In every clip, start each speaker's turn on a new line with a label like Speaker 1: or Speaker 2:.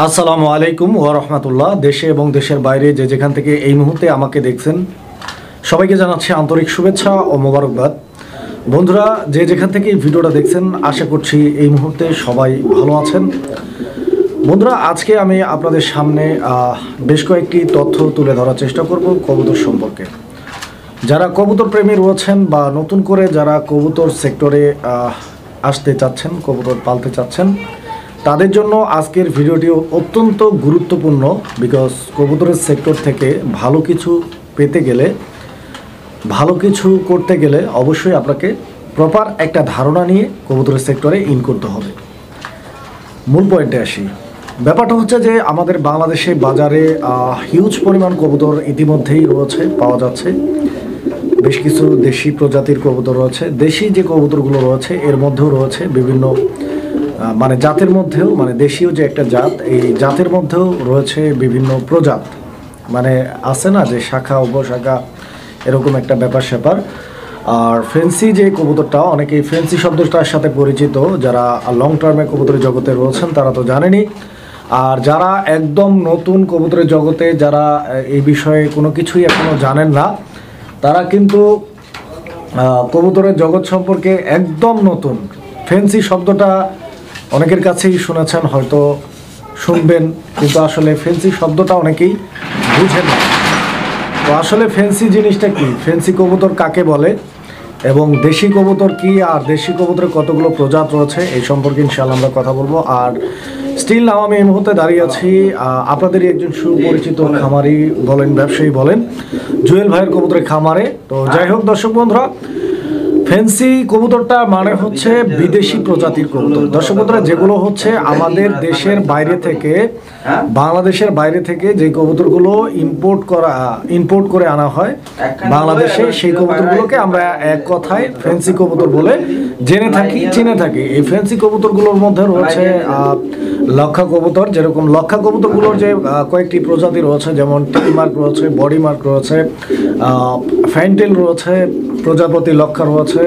Speaker 1: আসসালামু আলাইকুম ওয়া রাহমাতুল্লাহ। দেশে এবং দেশের বাইরে যে যেখান থেকে এই মুহূর্তে আমাকে দেখছেন সবাইকে জানাচ্ছি আন্তরিক শুভেচ্ছা ও মোবারকবাদ। বন্ধুরা, যে যেখান থেকে এই ভিডিওটা দেখছেন আশা করছি এই মুহূর্তে সবাই ভালো আছেন। বন্ধুরা, আজকে আমি আপনাদের সামনে বেশ কয়েকটি তথ্য তুলে ধরার চেষ্টা করব কবুতর সম্পর্কে। যারা কবুতর প্রেমী রয়েছেন বা নতুন করে যারা কবুতর সেক্টরে আসতে চাচ্ছেন, কবুতর পালতে চাচ্ছেন, তাদের জন্য আজকের ভিডিওটি অত্যন্ত গুরুত্বপূর্ণ। বিকজ কবুতরের সেক্টর থেকে ভালো কিছু পেতে গেলে, ভালো কিছু করতে গেলে অবশ্যই আপনাকে প্রপার একটা ধারণা নিয়ে কবুতরের সেক্টরে ইন করতে হবে। মূল পয়েন্টে আসি। ব্যাপারটা হচ্ছে যে আমাদের বাংলাদেশে বাজারে হিউজ পরিমাণ কবুতর ইতিমধ্যেই রয়েছে, পাওয়া যাচ্ছে। বেশ কিছু দেশি প্রজাতির কবুতর রয়েছে। দেশি যে কবুতরগুলো রয়েছে এর মধ্যেও রয়েছে বিভিন্ন মানে জাতের মধ্যেও, মানে দেশীয় যে একটা জাত, এই জাতের মধ্যেও রয়েছে বিভিন্ন প্রজাত। মানে আছে না যে শাখা উপশাখা, এরকম একটা ব্যাপার স্যাপার। আর ফেন্সি যে কবুতরটা, অনেকেই ফেন্সি শব্দটার সাথে পরিচিত, যারা লং টার্মে কবুতরের জগতে রয়েছেন তারা তো জানেনই। আর যারা একদম নতুন কবুতরের জগতে, যারা এই বিষয়ে কোনো কিছুই এখনও জানেন না, তারা কিন্তু কবুতরের জগৎ সম্পর্কে একদম নতুন। ফেন্সি শব্দটা অনেকের কাছেই শুনেছেন, হয়তো শুনবেন, কিন্তু আসলে ফেন্সি শব্দটা অনেকেই বুঝেন না। তো আসলে ফেন্সি জিনিসটা কি, ফেন্সি কবুতর কাকে বলে এবং দেশি কবুতর কি, আর দেশি কবুতরের কতগুলো প্রজাত রয়েছে এই সম্পর্কে ইনশাআল্লাহ আমরা কথা বলবো। আর স্টিল নাও আমি এই মুহূর্তে দাঁড়িয়ে আছি আপনাদেরই একজন সুপরিচিত খামারি বলেন, ব্যবসায়ী বলেন, জুয়েল ভাইয়ের কবুতরের খামারে। তো যাই হোক দর্শক বন্ধুরা, ফেন্সি কবুতরটা মানে হচ্ছে বিদেশি প্রজাতির কবুতর। দর্শক বন্ধুরা, যেগুলো হচ্ছে আমাদের দেশের বাইরে থেকে, বাংলাদেশের বাইরে থেকে যে কবুতরগুলো ইম্পোর্ট করে আনা হয় বাংলাদেশে, সেই কবুতরগুলোকে আমরা এক কথায় ফেন্সি কবুতর বলে জেনে থাকি, চিনে থাকি। এই ফেন্সি কবুতরগুলোর মধ্যে রয়েছে লক্ষা কবুতর। যেরকম লক্ষা কবুতরগুলোর যে কয়েকটি প্রজাতি রয়েছে, যেমন টিল মার্ক রয়েছে, বডি মার্ক রয়েছে, ফ্যান্টেল রয়েছে, প্রজাপতি লক্ষা রয়েছে,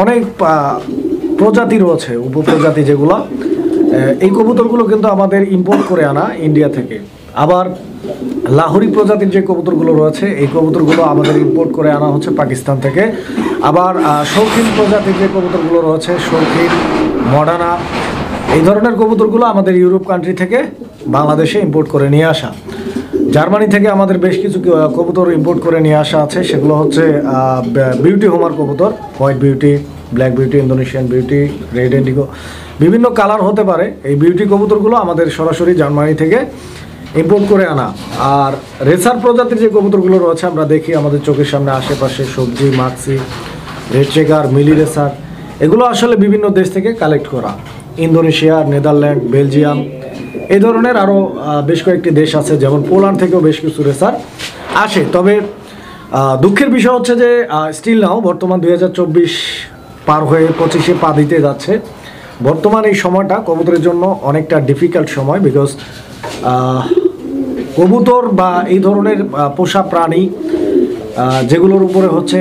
Speaker 1: অনেক প্রজাতি রয়েছে, উপপ্রজাতি যেগুলো। এই কবুতরগুলো কিন্তু আমাদের ইম্পোর্ট করে আনা ইন্ডিয়া থেকে। আবার লাহোরি প্রজাতির যে কবুতরগুলো রয়েছে, এই কবুতরগুলো আমাদের ইম্পোর্ট করে আনা হচ্ছে পাকিস্তান থেকে। আবার শৌখিন প্রজাতির যে কবুতরগুলো রয়েছে, শৌখিন, মডার্না, এই ধরনের কবুতরগুলো আমাদের ইউরোপ কান্ট্রি থেকে বাংলাদেশে ইম্পোর্ট করে নিয়ে আসা। জার্মানি থেকে আমাদের বেশ কিছু কবুতর ইম্পোর্ট করে নিয়ে আসা আছে। সেগুলো হচ্ছে বিউটি হোমার কবুতর, white beauty, black beauty, Indonesian beauty, red Indigo, বিভিন্ন কালার হতে পারে। এই বিউটি কবুতরগুলো আমাদের সরাসরি জার্মানি থেকে ইম্পোর্ট করে আনা। আর রেসার প্রজাতির যে কবুতরগুলো রয়েছে আমরা দেখি আমাদের চোখের সামনে আশেপাশে, সবজি, মাক্সি, রেড চেকার, মিলি রেসার, এগুলো আসলে বিভিন্ন দেশ থেকে কালেক্ট করা। ইন্দোনেশিয়া, নেদারল্যান্ড, বেলজিয়াম, এই ধরনের আরও বেশ কয়েকটি দেশ আছে, যেমন পোল্যান্ড থেকেও বেশ কিছু রেসার আসে। তবে দুঃখের বিষয় হচ্ছে যে স্টিল নাও বর্তমান 2024 পার হয়ে 25-এ পা দিতে যাচ্ছে। বর্তমান এই সময়টা কবুতরের জন্য অনেকটা ডিফিকাল্ট সময়। বিকজ কবুতর বা এই ধরনের পোষা প্রাণী যেগুলোর উপরে হচ্ছে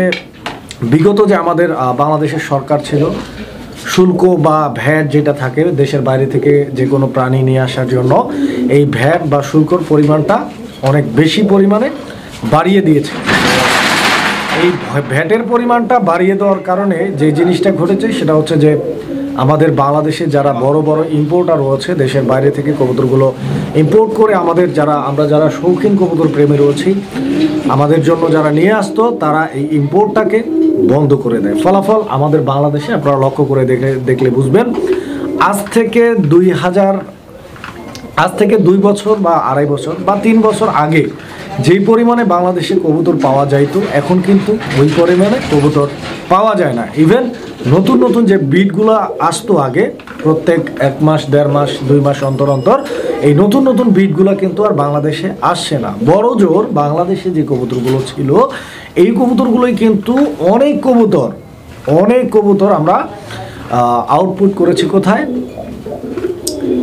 Speaker 1: বিগত যে আমাদের বাংলাদেশের সরকার ছিল, শুল্ক বা ভ্যাট যেটা থাকে দেশের বাইরে থেকে যে কোনো প্রাণী নিয়ে আসার জন্য, এই ভ্যাট বা শুল্কর পরিমাণটা অনেক বেশি পরিমাণে বাড়িয়ে দিয়েছে। এই ভ্যাটের পরিমাণটা বাড়িয়ে দেওয়ার কারণে যে জিনিসটা ঘটেছে সেটা হচ্ছে যে আমাদের বাংলাদেশে যারা বড় বড় ইম্পোর্টার রয়েছে, দেশের বাইরে থেকে কবুতরগুলো ইম্পোর্ট করে আমরা যারা শৌখিন কবুতর প্রেমী রয়েছি, আমাদের জন্য যারা নিয়ে আসতো, তারা এই ইম্পোর্টটাকে বন্ধ করে দেয়। ফলাফল আমাদের বাংলাদেশে আপনারা লক্ষ্য করে দেখলে বুঝবেন, আজ থেকে 2 বছর বা 2.5 বছর বা 3 বছর আগে যেই পরিমাণে বাংলাদেশে কবুতর পাওয়া যাইতো, এখন কিন্তু ওই পরিমাণে কবুতর পাওয়া যায় না। ইভেন নতুন নতুন যে ব্রিডগুলো আসতো আগে, প্রত্যেক 1 মাস, 1.5 মাস, 2 মাস অন্তর অন্তর, এই নতুন নতুন ব্রিডগুলো কিন্তু আর বাংলাদেশে আসছে না। বড় জোর বাংলাদেশে যে কবুতরগুলো ছিল, এই কবুতরগুলোই কিন্তু অনেক কবুতর আমরা আউটপুট করেছি কোথায়,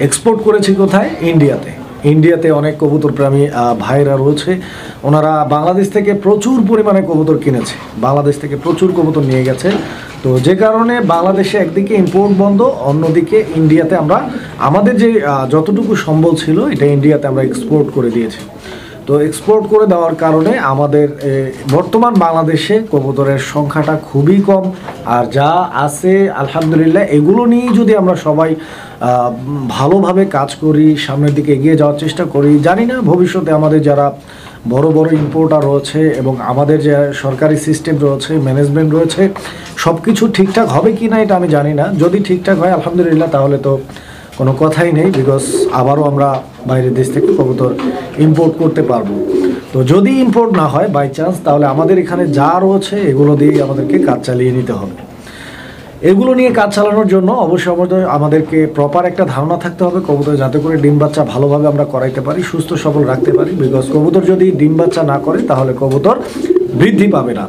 Speaker 1: এক্সপোর্ট করেছি কোথায়, ইন্ডিয়াতে অনেক কবুতর প্রেমী ভাইরা রয়েছে, ওনারা বাংলাদেশ থেকে প্রচুর পরিমাণে কবুতর কিনেছে, বাংলাদেশ থেকে প্রচুর কবুতর নিয়ে গেছে। তো যে কারণে বাংলাদেশে একদিকে ইম্পোর্ট বন্ধ, অন্যদিকে ইন্ডিয়াতে আমরা আমাদের যে যতটুকু সম্বল ছিল এটা ইন্ডিয়াতে আমরা এক্সপোর্ট করে দিয়েছি। তো এক্সপোর্ট করে দেওয়ার কারণে আমাদের বর্তমান বাংলাদেশে কবুতরের সংখ্যাটা খুবই কম। আর যা আছে আলহামদুলিল্লাহ, এগুলো নিয়েই যদি আমরা সবাই ভালোভাবে কাজ করি, সামনের দিকে এগিয়ে যাওয়ার চেষ্টা করি, জানি না ভবিষ্যতে আমাদের যারা বড় বড় ইম্পোর্টার রয়েছে এবং আমাদের যে সরকারি সিস্টেম রয়েছে, ম্যানেজমেন্ট রয়েছে, সব কিছু ঠিকঠাক হবে কি না এটা আমি জানি না। যদি ঠিকঠাক হয় আলহামদুলিল্লাহ, তাহলে তো কোনো কথাই নেই, বিকজ আবারও আমরা বাইরের দেশ থেকে কবুতর ইম্পোর্ট করতে পারবো। তো যদি ইম্পোর্ট না হয় বাই চান্স, তাহলে আমাদের এখানে যা রয়েছে এগুলো দিয়েই আমাদেরকে কাজ চালিয়ে নিতে হবে। এগুলো নিয়ে কাজ চালানোর জন্য অবশ্যই আমাদেরকে প্রপার একটা ধারণা থাকতে হবে কবুতর, যাতে করে ডিম বাচ্চা ভালোভাবে আমরা করাইতে পারি, সুস্থ সবল রাখতে পারি। বিকজ কবুতর যদি ডিম বাচ্চা না করে তাহলে কবুতর বৃদ্ধি পাবে না।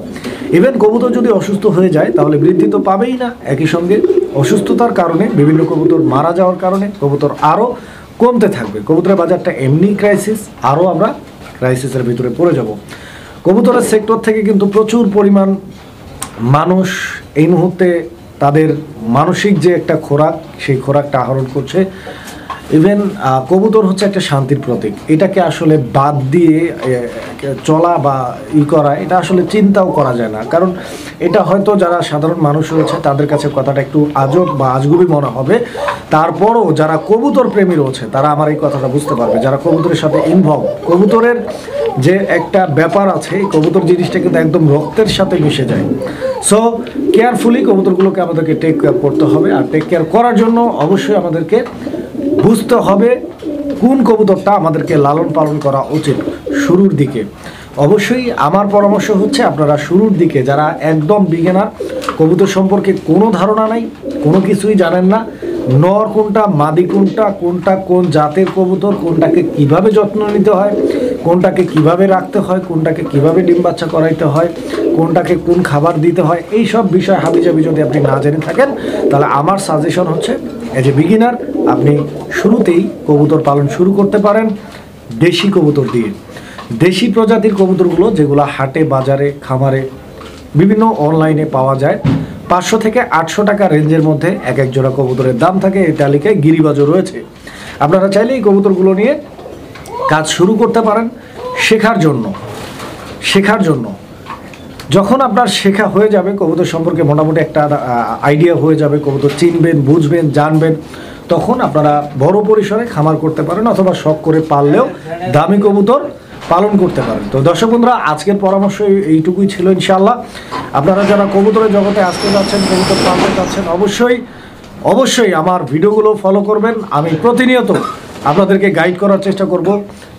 Speaker 1: ইভেন কবুতর যদি অসুস্থ হয়ে যায় তাহলে বৃদ্ধি তো পাবেই না। একই সঙ্গে অসুস্থতার কারণে বিভিন্ন কবুতর মারা যাওয়ার কারণে কবুতর আরও কমতে থাকবে। কবুতরের বাজারটা এমনি ক্রাইসিস, আরও আমরা ক্রাইসিসের ভিতরে পড়ে যাব। কবুতরের সেক্টর থেকে কিন্তু প্রচুর পরিমাণ মানুষ এই মুহূর্তে তাদের মানসিক যে একটা খোরাক, সেই খোরাকটা আহরণ করছে। ইভেন কবুতর হচ্ছে একটা শান্তির প্রতীক, এটাকে আসলে বাদ দিয়ে চলা বা করা, এটা আসলে চিন্তাও করা যায় না। কারণ এটা হয়তো যারা সাধারণ মানুষ রয়েছে তাদের কাছে কথাটা একটু আজব বা আজগুবি মনে হবে, তারপরও যারা কবুতর প্রেমী রয়েছে তারা আমার এই কথাটা বুঝতে পারবে, যারা কবুতরের সাথে ইনভলভ। কবুতরের যে একটা ব্যাপার আছে, কবুতর জিনিসটা কিন্তু একদম রক্তের সাথে মিশে যায়। সো কেয়ারফুলি কবুতরগুলোকে আমাদেরকে টেক কেয়ার করতে হবে। আর টেক কেয়ার করার জন্য অবশ্যই আমাদেরকে বুঝতে হবে কোন কবুতরটা আমাদেরকে লালন পালন করা উচিত শুরুর দিকে। অবশ্যই আমার পরামর্শ হচ্ছে আপনারা শুরুর দিকে যারা একদম বিগিনার, কবুতর সম্পর্কে কোনো ধারণা নাই, কোনো কিছুই জানেন না, নর কোনটা, মাদি কোনটা, কোনটা কোন জাতের কবুতর, কোনটাকে কিভাবে যত্ন নিতে হয়, কোনটাকে কিভাবে রাখতে হয়, কোনটাকে কিভাবে ডিম বাচ্চা করাইতে হয়, কোনটাকে কোন খাবার দিতে হয়, এই সব বিষয় হাবিজাবি যদি আপনি না জেনে থাকেন, তাহলে আমার সাজেশন হচ্ছে এজ এ বিগিনার আপনি শুরুতেই কবুতর পালন শুরু করতে পারেন দেশি কবুতর দিয়ে। দেশি প্রজাতির কবুতরগুলো যেগুলো হাটে, বাজারে, খামারে, বিভিন্ন অনলাইনে পাওয়া যায়, 500 থেকে 800 টাকা রেঞ্জের মধ্যে এক এক জোড়া কবুতরের দাম থাকে। এই তালিকায় গিরিবাজও রয়েছে। আপনারা চাইলে এই কবুতরগুলো নিয়ে কাজ শুরু করতে পারেন শেখার জন্য। যখন আপনার শেখা হয়ে যাবে, কবুতর সম্পর্কে মোটামুটি একটা আইডিয়া হয়ে যাবে, কবুতর চিনবেন, বুঝবেন, জানবেন, তখন আপনারা বড় পরিসরে খামার করতে পারেন, অথবা শখ করে পাললেও দামি কবুতর পালন করতে পারেন। তো দর্শক বন্ধুরা, আজকের পরামর্শ এইটুকুই ছিল। ইনশাআল্লাহ আপনারা যারা কবুতরের জগতে আসতে যাচ্ছেন, কবুতর পালতে যাচ্ছেন, অবশ্যই আমার ভিডিওগুলো ফলো করবেন। আমি প্রতিনিয়ত আপনাদেরকে গাইড করার চেষ্টা করব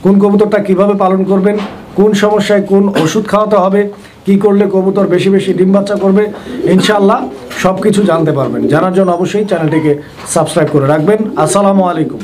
Speaker 1: কোন কবুতরটা কিভাবে পালন করবেন, কোন সমস্যায় কোন ওষুধ খাওয়াতে হবে, কি করলে কবুতর বেশি বেশি ডিম বাচ্চা করবে। ইনশাআল্লাহ সব কিছু জানতে পারবেন। জানার জন্য অবশ্যই চ্যানেলটিকে সাবস্ক্রাইব করে রাখবেন। আসসালামু আলাইকুম।